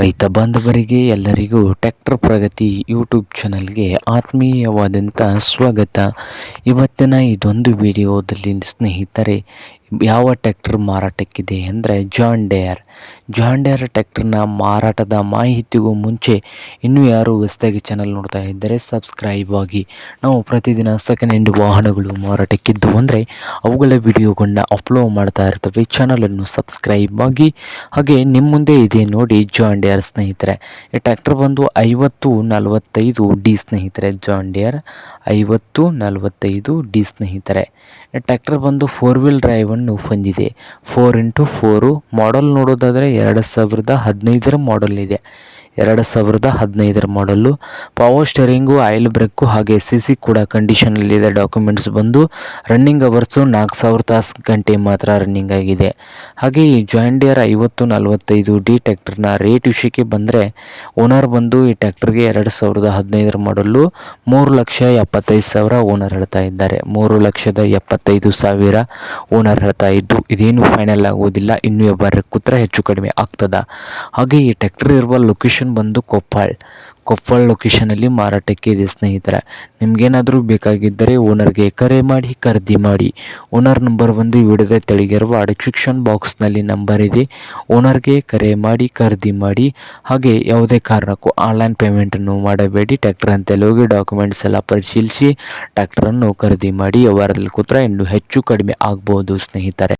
ರೈತ ಬಾಂಧವರಿಗೆ ಎಲ್ಲರಿಗೂ ಟ್ರ್ಯಾಕ್ಟರ್ ಪ್ರಗತಿ ಯೂಟ್ಯೂಬ್ ಚಾನಲ್ಗೆ ಆತ್ಮೀಯವಾದಂಥ ಸ್ವಾಗತ. ಇವತ್ತಿನ ಇದೊಂದು ವಿಡಿಯೋದಲ್ಲಿ ಸ್ನೇಹಿತರೆ ಯಾವ ಟ್ರ್ಯಾಕ್ಟರ್ ಮಾರಾಟಕ್ಕಿದೆ ಅಂದರೆ ಜಾನ್ ಡೇರ್ ಟ್ರ್ಯಾಕ್ಟರ್ನ ಮಾರಾಟದ ಮಾಹಿತಿಗೂ ಮುಂಚೆ ಇನ್ನೂ ಯಾರು ಹೊಸದಾಗಿ ಚಾನಲ್ ನೋಡ್ತಾ ಇದ್ದರೆ ಸಬ್ಸ್ಕ್ರೈಬ್ ಆಗಿ. ನಾವು ಪ್ರತಿದಿನ ಸೆಕೆಂಡ್ ಹ್ಯಾಂಡ್ ವಾಹನಗಳು ಮಾರಾಟಕ್ಕಿದ್ದು ಅಂದರೆ ಅವುಗಳ ವಿಡಿಯೋಗಳನ್ನ ಅಪ್ಲೋಡ್ ಮಾಡ್ತಾ ಇರ್ತವೆ. ಚಾನಲನ್ನು ಸಬ್ಸ್ಕ್ರೈಬ್ ಆಗಿ. ಹಾಗೆ ನಿಮ್ಮ ಮುಂದೆ ಇದೆ ನೋಡಿ ಜಾನ್ ಡೇರ್ ಸ್ನೇಹಿತರೆ. ಈ ಟ್ರ್ಯಾಕ್ಟರ್ ಬಂದು 5045D ಸ್ನೇಹಿತರೆ. ಜಾನ್ ಡೇರ್ 5045D ಸ್ನೇಹಿತರೆ. ಈ ಟ್ರ್ಯಾಕ್ಟರ್ ಬಂದು 4 ವೀಲ್ ಡ್ರೈವನ್ನು ಹೊಂದಿದೆ. 4x4 ಮಾಡಲ್ ನೋಡೋದಾದರೆ 2015 ಮಾಡಲ್ ಇದೆ. 2015 ಮಾಡಲ್ಲು. ಪವರ್ ಸ್ಟೇರಿಂಗು, ಆಯಿಲ್ ಬ್ರೇಕು ಹಾಗೆ CC ಕೂಡ ಕಂಡೀಷನಲ್ಲಿದೆ. ಡಾಕ್ಯುಮೆಂಟ್ಸ್ ಬಂದು ರನ್ನಿಂಗ್ ಅವರ್ಸು 4000 ಗಂಟೆ ಮಾತ್ರ ರನ್ನಿಂಗ್ ಆಗಿದೆ. ಹಾಗೆ ಈ ಜಾನ್ ಡೇರ್ 5045D ಟ್ರ್ಯಾಕ್ಟರ್ನ ರೇಟ್ ವಿಷಯಕ್ಕೆ ಬಂದರೆ ಓನರ್ ಬಂದು ಈ ಟ್ರ್ಯಾಕ್ಟರ್ಗೆ 2015 ಮಾಡಲ್ಲು 3,75,000 ಓನರ್ ಹೇಳ್ತಾ ಇದ್ದಾರೆ. 3,75,000 ಓನರ್ ಹೇಳ್ತಾ ಇದ್ದು ಇದೇನು ಫೈನಲ್ ಆಗೋದಿಲ್ಲ, ಇನ್ನೂ ವ್ಯವಹಾರ ಕೂತ್ರೆ ಹೆಚ್ಚು ಕಡಿಮೆ ಆಗ್ತದ. ಹಾಗೆ ಈ ಟ್ರ್ಯಾಕ್ಟರ್ ಇರುವ ಲೊಕೇಶನ್ ಬಂದು ಕೊಪ್ಪಳ ಲೊಕೇಶನಲ್ಲಿ ಮಾರಾಟಕ್ಕೆ ಇದೆ ಸ್ನೇಹಿತರೆ. ನಿಮಗೇನಾದರೂ ಬೇಕಾಗಿದ್ದರೆ ಓನರ್ಗೆ ಕರೆ ಮಾಡಿ ಖರೀದಿ ಮಾಡಿ. ಓನರ್ ನಂಬರ್ ಬಂದು ವಿಡಿಯೋದ ತೆಳಗಿರುವ ಡಿಸ್ಕ್ರಿಪ್ಷನ್ ಬಾಕ್ಸ್ನಲ್ಲಿ ನಂಬರ್ ಇದೆ. ಓನರ್ಗೆ ಕರೆ ಮಾಡಿ ಖರೀದಿ ಮಾಡಿ. ಹಾಗೆ ಯಾವುದೇ ಕಾರಣಕ್ಕೂ ಆನ್ಲೈನ್ ಪೇಮೆಂಟನ್ನು ಮಾಡಬೇಡಿ. ಟ್ರ್ಯಾಕ್ಟರ್ ಅಂತೇಳಿ ಹೋಗಿ ಡಾಕ್ಯುಮೆಂಟ್ಸ್ ಎಲ್ಲ ಪರಿಶೀಲಿಸಿ ಟ್ರ್ಯಾಕ್ಟರನ್ನು ಖರೀದಿ ಮಾಡಿ. ವ್ಯವಹಾರದಲ್ಲಿ ಕೂತ್ರೆ ಇನ್ನೂ ಹೆಚ್ಚು ಕಡಿಮೆ ಆಗ್ಬೋದು ಸ್ನೇಹಿತರೆ.